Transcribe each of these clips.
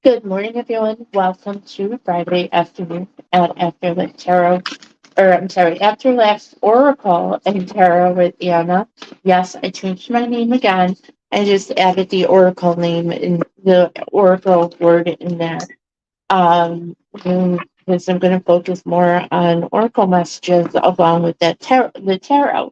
Good morning, everyone. Welcome to Friday afternoon at Afterlife Tarot, or I'm sorry, After Last Oracle and Tarot with Anna. Yes, I changed my name again. I just added the Oracle name in the Oracle word in there. Because I'm going to focus more on Oracle messages along with the tarot.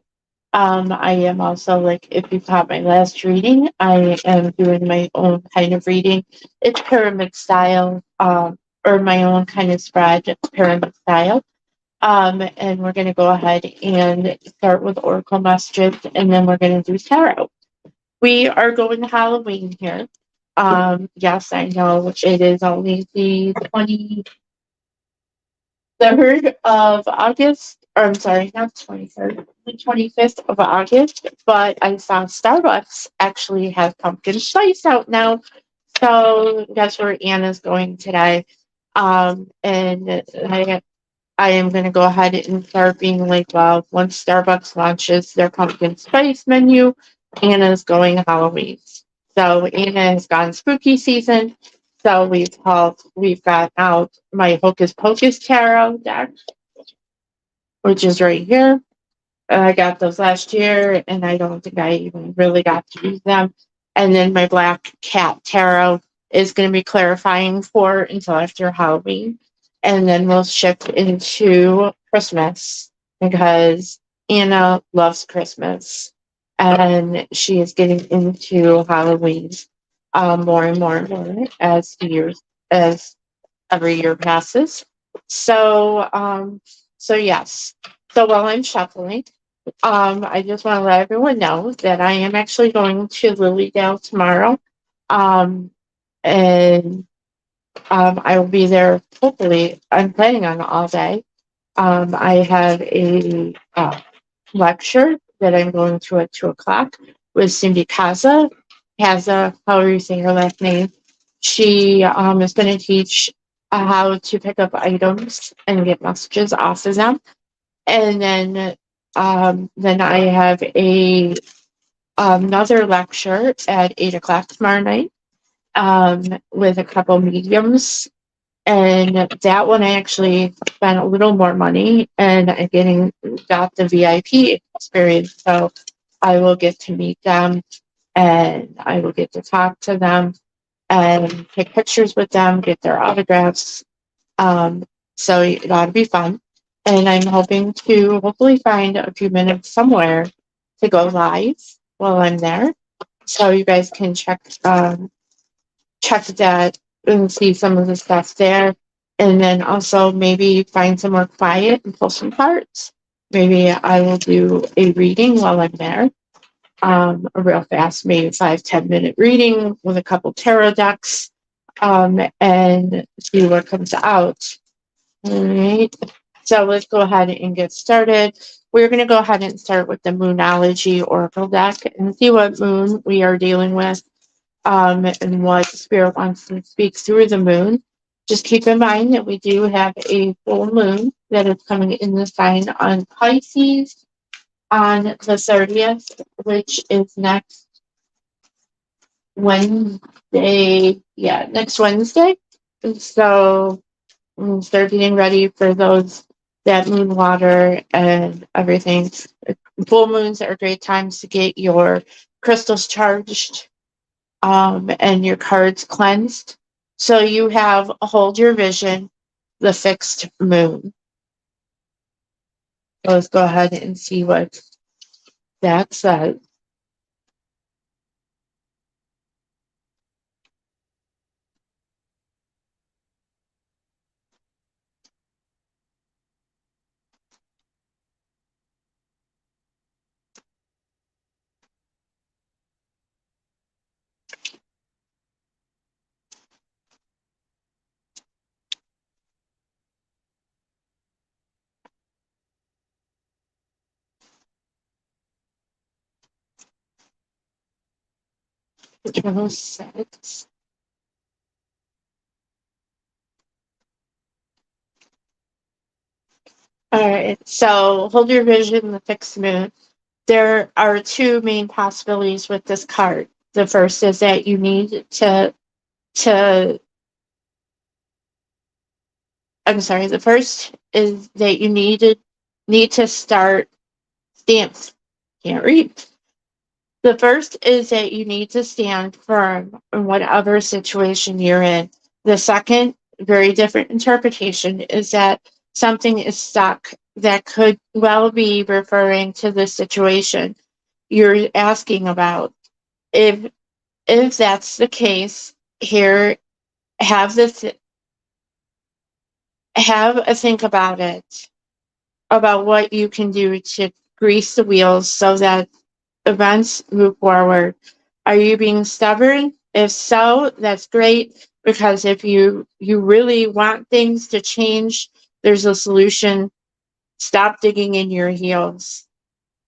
I am also like, if you caught my last reading, I am doing my own kind of reading. It's pyramid style, or my own kind of spread, pyramid style. And we're going to go ahead and start with Oracle messages, and then we're going to do tarot. We are going to Halloween here. Yes, I know it is only the 23rd of August, or I'm sorry, not 23rd, the 25th of August, but I saw Starbucks actually has pumpkin spice out now. So that's where Anna's going today. And I am going to go ahead and start being like, well, once Starbucks launches their pumpkin spice menu, Anna's going Halloween. So Anna has gone spooky season. So we've got out my Hocus Pocus tarot deck, which is right here. I got those last year, and I don't think I even really got to use them. And then my Black Cat tarot is going to be clarifying for until after Halloween. And then we'll shift into Christmas because Anna loves Christmas and she is getting into Halloween more and more and more as every year passes. So, yes. So while I'm shuffling, I just want to let everyone know that I am actually going to Lilydale tomorrow. Um, and I will be there, hopefully, I'm planning on all day. I have a lecture that I'm going to at 2 o'clock with Cindy Kaza. Kaza, however you say her last name. She is going to teach how to pick up items and get messages off of them. And then I have another lecture at 8 o'clock tomorrow night with a couple mediums. And that one I actually spent a little more money and I got the VIP experience. So I will get to meet them and I will get to talk to them and take pictures with them, get their autographs. Um, so it ought to be fun. And I'm hoping to hopefully find a few minutes somewhere to go live while I'm there. So you guys can check that and see some of the stuff there. And then also maybe find somewhere quiet and pull some cards. Maybe I will do a reading while I'm there. A real fast, maybe 5-10 minute reading with a couple tarot decks, and see what comes out. All right. So let's go ahead and get started. We're going to go ahead and start with the Moonology Oracle deck and see what moon we are dealing with, and what Spirit wants to speak through the moon. Just keep in mind that we do have a full moon that is coming in the sign on Pisces on the 30th, which is next Wednesday. Yeah, next Wednesday. So start getting ready for that moon water and everything. Full moons are great times to get your crystals charged, and your cards cleansed. So you have Hold Your Vision, the fixed moon. So let's go ahead and see what that says. Channel 6. All right. So Hold Your Vision, the fixed moon. There are two main possibilities with this card. The first is that you need to I'm sorry, the first is that you need to start stance. Can't read. The first is that you need to stand firm in whatever situation you're in. The second, very different interpretation, is that something is stuck that could well be referring to the situation you're asking about. If if that's the case, here have this have a think about it, about what you can do to grease the wheels so that events move forward. Are you being stubborn? If so, that's great, because if you really want things to change, there's a solution. Stop digging in your heels.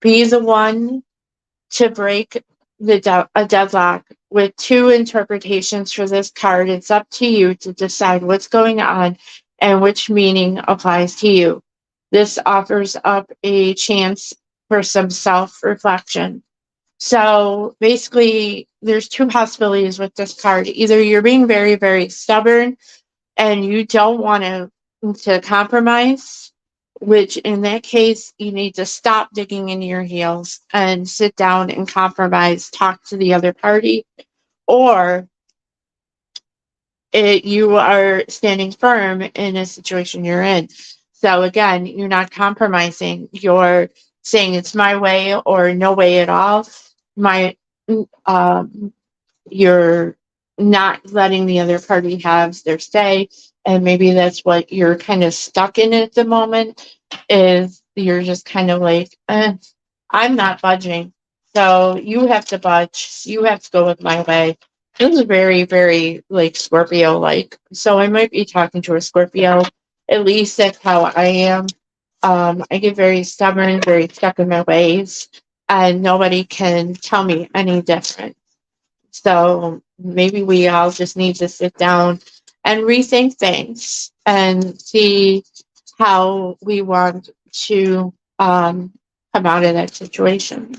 Be the one to break a deadlock. With two interpretations for this card, it's up to you to decide what's going on and which meaning applies to you. This offers up a chance for some self reflection. So basically, there's two possibilities with this card. Either you're being very, very stubborn and you don't want to compromise, which in that case, you need to stop digging in your heels and sit down and compromise, talk to the other party, or you are standing firm in a situation you're in. So again, you're not compromising. You're saying it's my way or no way at all. My um, you're not letting the other party have their say, and maybe that's what you're kind of stuck in at the moment, is you're just kind of like, I'm not budging, so you have to budge, you have to go with my way. This is very, very like Scorpio like, so I might be talking to a Scorpio. At least that's how I am. I get very stubborn, very stuck in my ways, and nobody can tell me any different. So maybe we all just need to sit down and rethink things and see how we want to come out of that situation.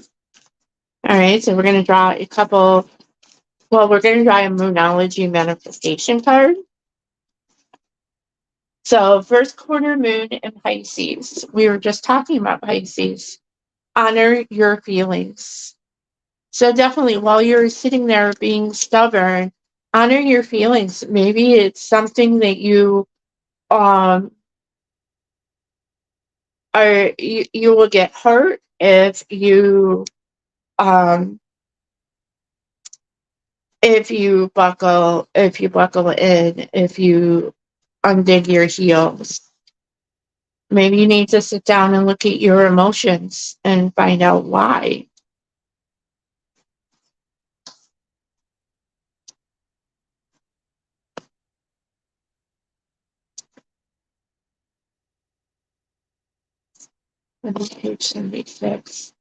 All right, so we're going to draw a couple. Well, we're going to draw a Moonology manifestation card. So, first quarter moon in Pisces. We were just talking about Pisces. Honor your feelings. So definitely, while you're sitting there being stubborn, honor your feelings. Maybe it's something that um you will get hurt um if you buckle in, if you undig your heels. Maybe you need to sit down and look at your emotions and find out why. Page 76.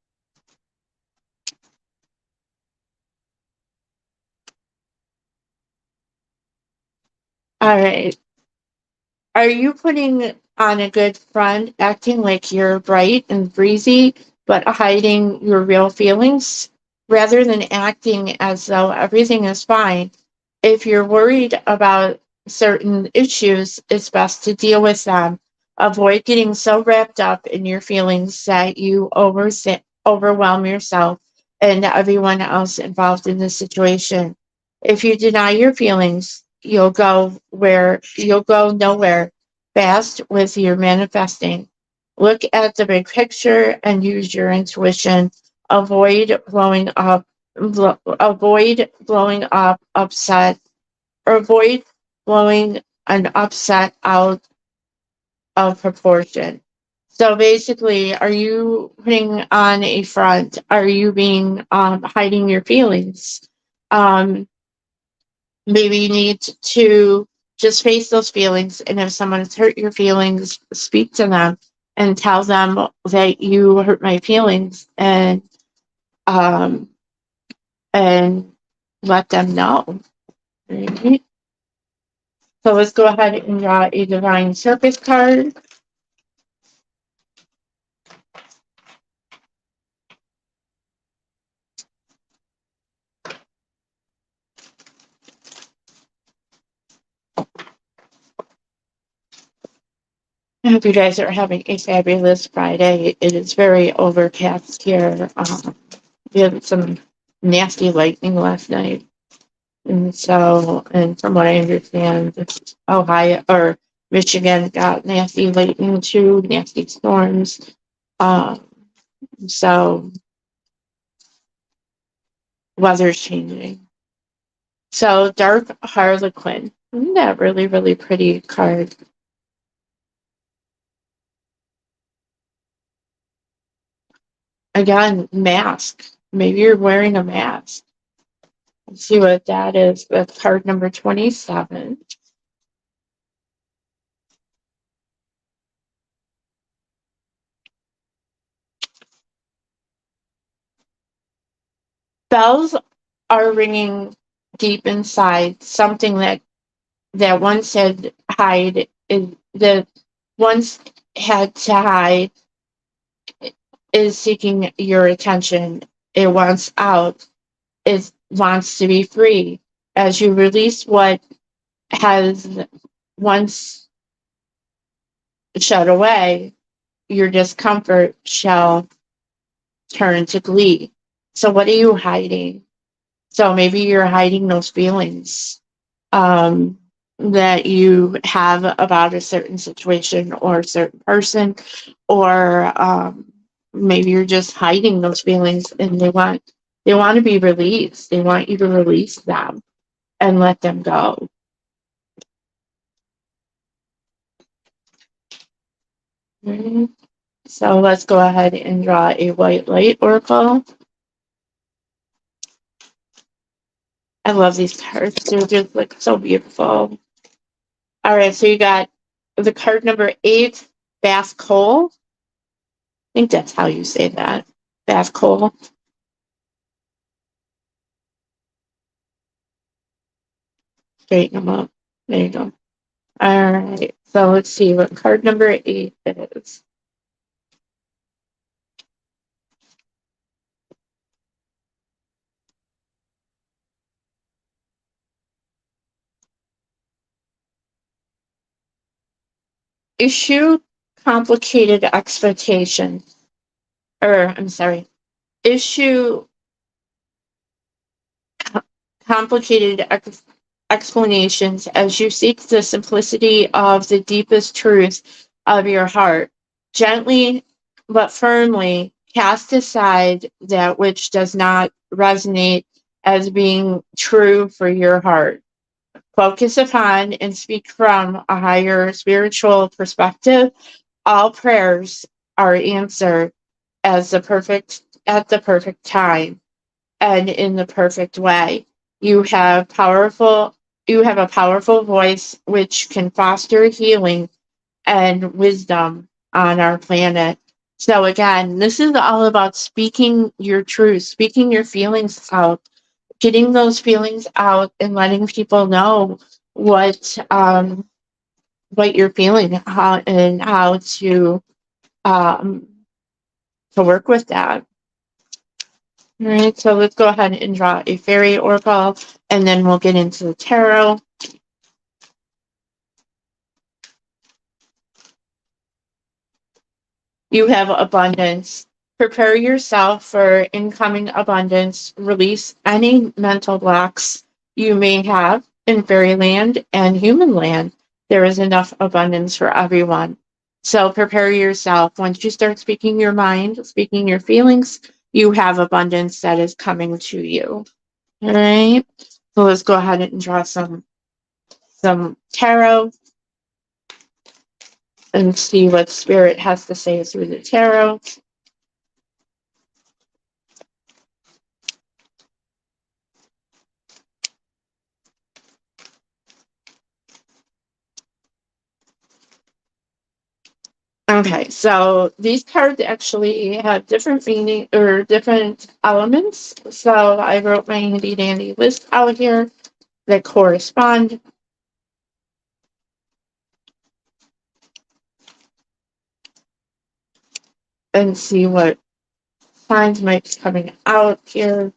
All right. Are you putting on a good front, acting like you're bright and breezy, but hiding your real feelings? Rather than acting as though everything is fine, if you're worried about certain issues, it's best to deal with them. Avoid getting so wrapped up in your feelings that you overwhelm yourself and everyone else involved in the situation. If you deny your feelings, you'll go nowhere fast with your manifesting. Look at the big picture and use your intuition. Avoid blowing up avoid blowing up upset or avoid blowing an upset out of proportion. So basically, are you putting on a front? Are you being hiding your feelings? Um, Maybe you need to just face those feelings, and if someone has hurt your feelings, speak to them and tell them that you hurt my feelings, um, and let them know. Right? So let's go ahead and draw a divine circus card. I hope you guys are having a fabulous Friday. It is very overcast here. We had some nasty lightning last night. And from what I understand, Ohio or Michigan got nasty lightning too, nasty storms. Um, so weather's changing. So Dark Harlequin. Isn't that really, really pretty card? Again, mask. Maybe you're wearing a mask. Let's see what that is with card number 27. Bells are ringing deep inside, something that once had hide that once had to hide is seeking your attention. It wants out. It wants to be free. As you release what has once shut away, your discomfort shall turn to glee. So what are you hiding? So maybe you're hiding those feelings that you have about a certain situation or a certain person, or maybe you're just hiding those feelings and they want to be released. They want you to release them and let them go. Mhm. So let's go ahead and draw a white light oracle. I love these cards. They're just like so beautiful. All right, so you got the card number 8, Bass Cole. I think that's how you say that. Bass Cole. Straighten them up. There you go. All right, so let's see what card number 8 is. Issue complicated expectation. Or, I'm sorry. Issue complicated explanations as you seek the simplicity of the deepest truth of your heart. Gently but firmly cast aside that which does not resonate as being true for your heart. Focus upon and speak from a higher spiritual perspective. All prayers are answered at the perfect time and in the perfect way. You have a powerful voice which can foster healing and wisdom on our planet. So again, this is all about speaking your truth, speaking your feelings out, getting those feelings out and letting people know what you're feeling, how um, to work with that. All right, so let's go ahead and draw a fairy oracle, and then we'll get into the tarot. You have abundance. Prepare yourself for incoming abundance. Release any mental blocks you may have in fairyland and human land. There is enough abundance for everyone. So prepare yourself. Once you start speaking your mind, speaking your feelings, you have abundance that is coming to you. All right. So let's go ahead and draw some tarot and see what spirit has to say through the tarot. Okay, so these cards actually have different meaning or different elements. So I wrote my handy dandy list out here that correspond. And see what signs might be coming out here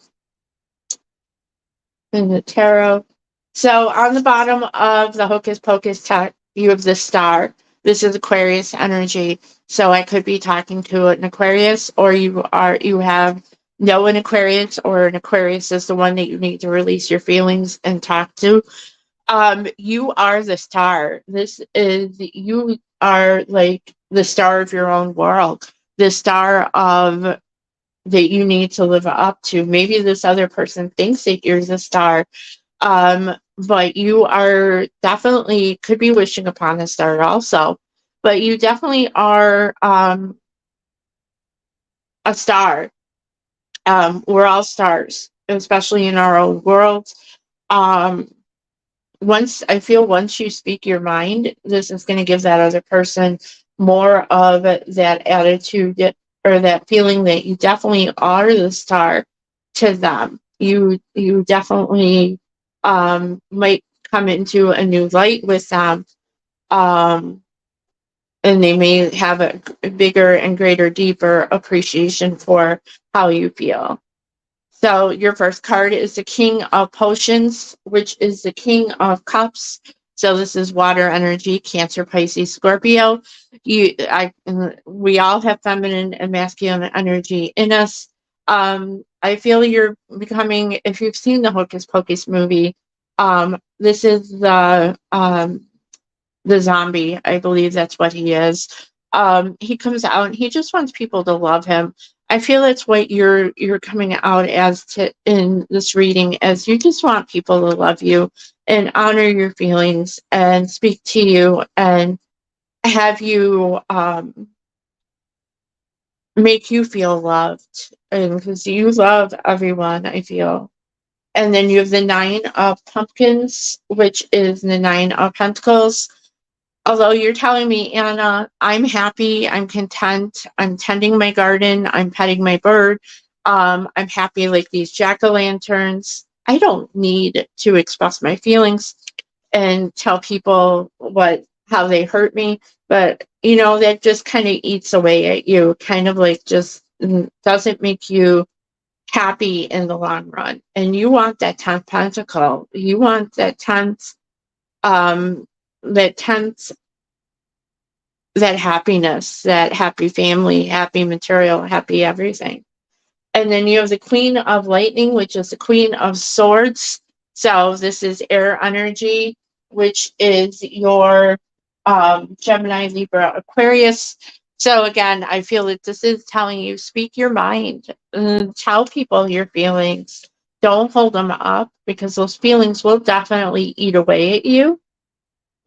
in the tarot. So on the bottom of the Hocus Pocus deck, you have the star. This is Aquarius energy. So I could be talking to an Aquarius, or you have know an Aquarius, or an Aquarius is the one that you need to release your feelings and talk to. You are the star. You are like the star of your own world, the star of that you need to live up to. Maybe this other person thinks that you're the star, but you are definitely could be wishing upon a star also. But you definitely are a star. We're all stars, especially in our own worlds. Um, once you speak your mind, this is going to give that other person more of that attitude or that feeling that you definitely are the star to them. You definitely might come into a new light with them, um, and they may have a bigger and greater, deeper appreciation for how you feel. So your first card is the King of Potions, which is the King of Cups. So this is water energy, Cancer, Pisces, Scorpio. We all have feminine and masculine energy in us. I feel you're becoming, if you've seen the Hocus Pocus movie, this is the zombie. I believe that's what he is. He comes out and he just wants people to love him. I feel that's what you're coming out as to in this reading, as you just want people to love you and honor your feelings and speak to you and have you make you feel loved, and because you love everyone, I feel. And then you have the Nine of Pumpkins, which is the Nine of Pentacles. Although you're telling me, Anna, I'm happy, I'm content, I'm tending my garden, I'm petting my bird, I'm happy like these jack-o'-lanterns. I don't need to express my feelings and tell people how they hurt me, but that just kind of eats away at you, kind of like just doesn't make you happy in the long run. And you want that 10th pentacle. You want um that 10th, that happiness, that happy family, happy material, happy everything. And then you have the Queen of Lightning, which is the Queen of Swords. So this is air energy, which is your Gemini, Libra, Aquarius. So again, I feel that this is telling you, speak your mind, tell people your feelings. Don't hold them up, because those feelings will definitely eat away at you.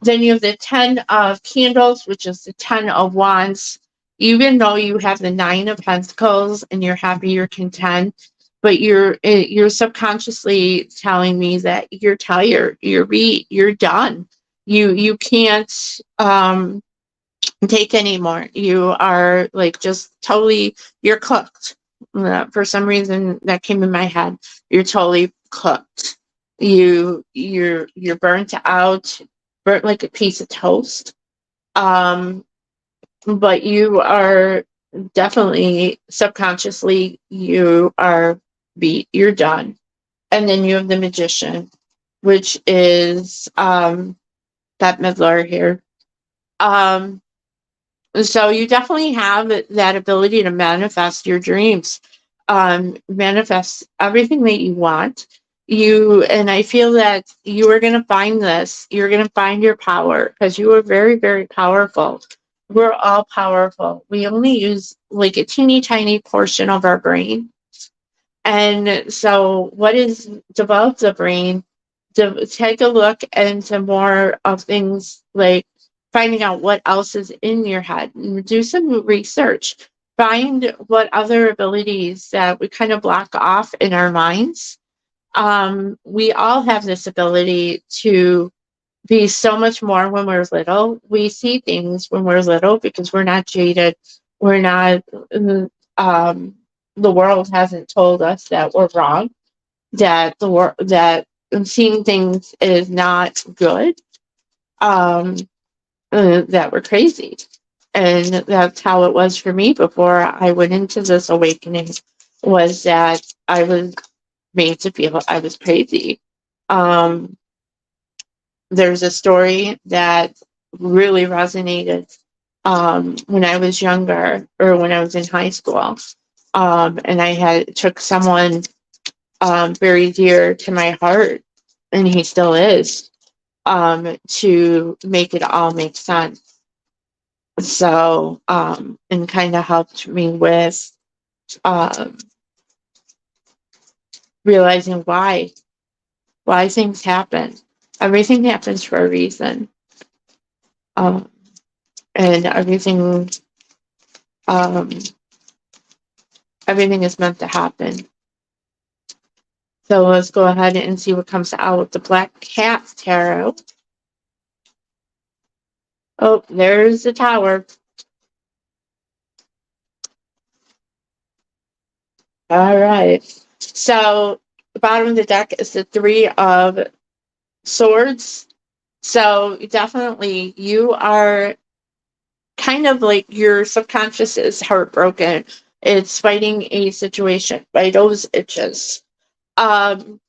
Then you have the 10 of Candles, which is the 10 of Wands. Even though you have the 9 of Pentacles and you're happy, you're content, but you're subconsciously telling me that you're tired, you're done. You can't take anymore. You are like just totally, you're cooked. For some reason that came in my head. You're totally cooked. You're burnt out, burnt like a piece of toast. But you are definitely subconsciously, you are beat. You're done. And then you have the Magician, which is Bette Midler here. So you definitely have that ability to manifest your dreams, manifest everything that you want. And I feel that you are going to find this. You're going to find your power, because you are very, very powerful. We're all powerful. We only use like a teeny tiny portion of our brain. And so what is develop the brain to take a look into more of things, like finding out what else is in your head, and do some research. Find what other abilities that we kind of block off in our minds. We all have this ability to be so much more when we're little. We see things when we're little because we're not jaded. We're not, the world hasn't told us that we're wrong, that seeing things is not good, that we're crazy. And that's how it was for me before I went into this awakening, was that I was made to feel I was crazy. There's a story that really resonated when I was younger or when I was in high school. And I had took someone very dear to my heart, and he still is, to make it all make sense. So, and kind of helped me with um, realizing why things happen. Everything happens for a reason, um, and um, everything is meant to happen. So let's go ahead and see what comes out with the Black Cat Tarot. Oh, there's the Tower. All right. So the bottom of the deck is the Three of Swords. So definitely you are kind of like your subconscious is heartbroken. It's fighting a situation by those itches. Um,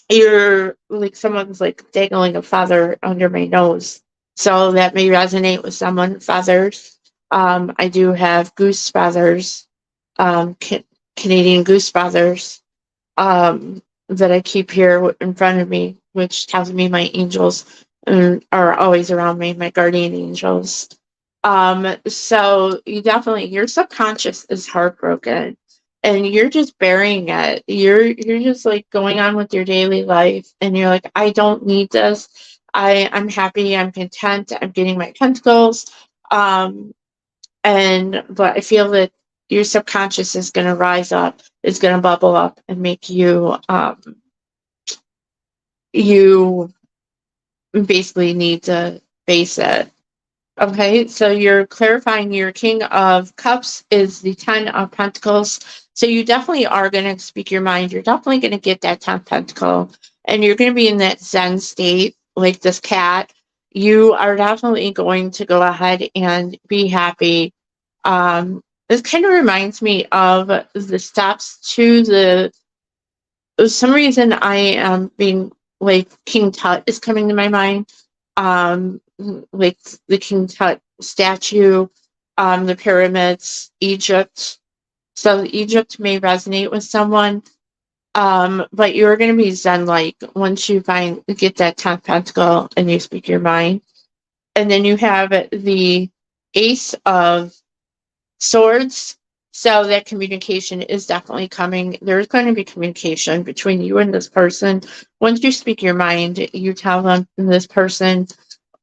you're like someone's like dangling a feather under my nose. So that may resonate with someone. Feathers. I do have goose feathers, Canadian goose feathers, that I keep here in front of me, which tells me my angels are always around me, my guardian angels. So you definitely, your subconscious is heartbroken and you're just burying it. You're just like going on with your daily life and you're like, I don't need this. I'm happy, I'm content, I'm getting my pentacles. Um, but I feel that your subconscious is going to rise up, is going to bubble up and make you you basically need to face it. Okay, so you're clarifying your King of Cups is the Ten of Pentacles. So you definitely are going to speak your mind. You're definitely going to get that 10th Pentacle. And you're going to be in that Zen state, like this cat. You are definitely going to go ahead and be happy. This kind of reminds me of the steps to the. For some reason, I am being like King Tut is coming to my mind, like the King Tut statue, the pyramids, Egypt. So Egypt may resonate with someone, but you're going to be Zen-like once you get that 10th pentacle and you speak your mind. And then you have the Ace of Swords. So that communication is definitely coming. There's going to be communication between you and this person. Once you speak your mind, you tell them this person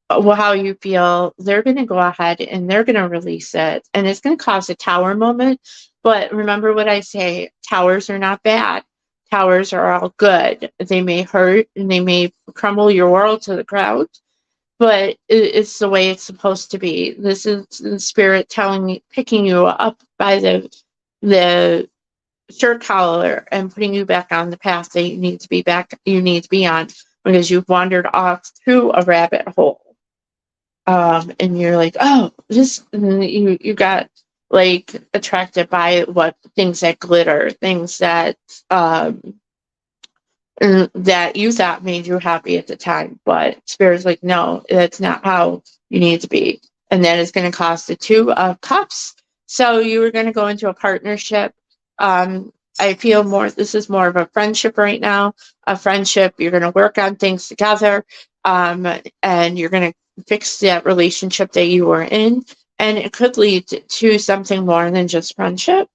how you feel, they're going to go ahead and they're going to release it. And it's going to cause a tower moment. But remember what I say, towers are not bad. Towers are all good. They may hurt and they may crumble your world to the ground, but it's the way it's supposed to be. This is the spirit telling me, picking you up by the shirt collar and putting you back on the path that you need to be on because you've wandered off to a rabbit hole. And you're like, oh, you got like attracted by what things that glitter, things that that you thought made you happy at the time, but spirit's like, no, that's not how you need to be, and that is going to cost the Two of Cups. So you were going to go into a partnership. I feel this is more of a friendship right now. A friendship, you're going to work on things together, and you're going to fix that relationship that you were in, and it could lead to something more than just friendship.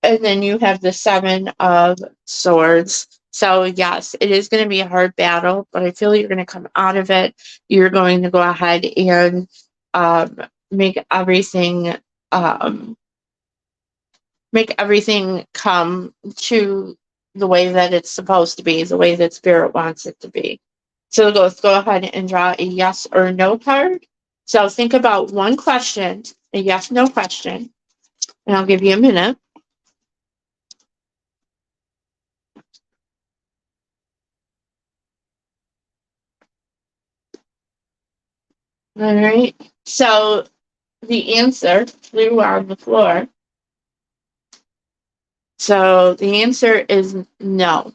And then you have the Seven of Swords. So yes, it is going to be a hard battle, but I feel you're going to come out of it. You're going to go ahead and make everything um, come to the way that it's supposed to be, the way that spirit wants it to be. So let's go ahead and draw a yes or no card. So think about one question, a yes, no question, and I'll give you a minute. All right. So the answer flew on the floor. So the answer is no.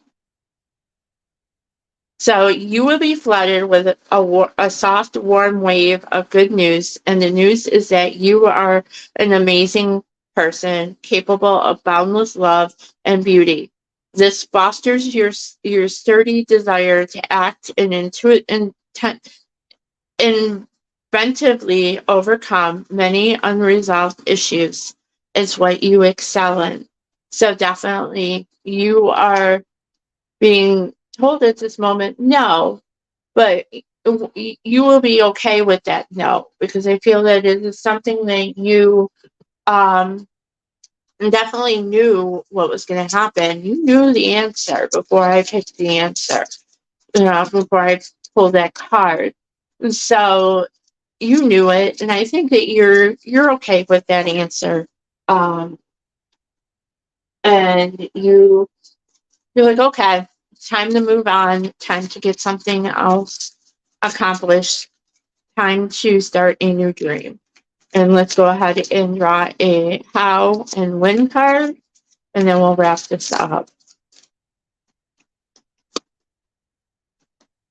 So you will be flooded with a soft, warm wave of good news. And the news is that you are an amazing person capable of boundless love and beauty. This fosters your sturdy desire to act and inventively overcome many unresolved issues. It's what you excel in. So definitely you are being told at this moment no, but you will be okay with that no, because I feel that it is something that you um, definitely knew what was going to happen. You knew the answer before I picked the answer, before I pulled that card. So you knew it, and I think that you're okay with that answer. Um, and you're like, okay, it's time to move on, time to get something else accomplished, time to start a new dream. And let's go ahead and draw a how and when card, and then we'll wrap this up.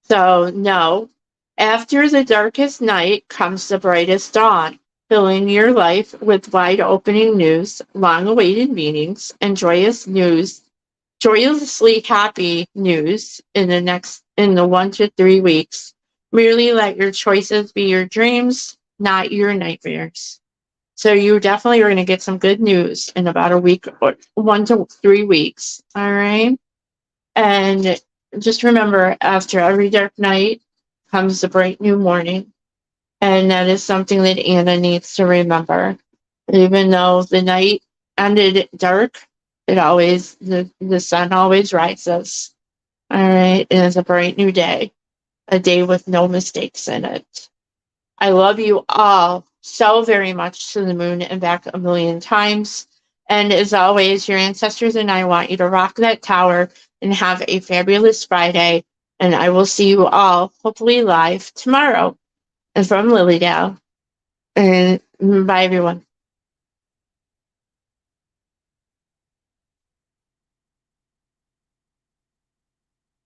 So, no, after the darkest night comes the brightest dawn, filling your life with wide opening news, long awaited meetings, and joyously happy news in the 1 to 3 weeks. Merely let your choices be your dreams, not your nightmares. So you definitely are going to get some good news in about a week or 1 to 3 weeks. All right. And just remember, after every dark night comes a bright new morning. And that is something that Anna needs to remember. Even though the night ended dark, the sun always rises. All right. It is a bright new day, a day with no mistakes in it. I love you all so very much, to the moon and back a million times. And as always, your ancestors and I want you to rock that tower and have a fabulous Friday. And I will see you all hopefully live tomorrow. And from Lilydale. And bye, everyone.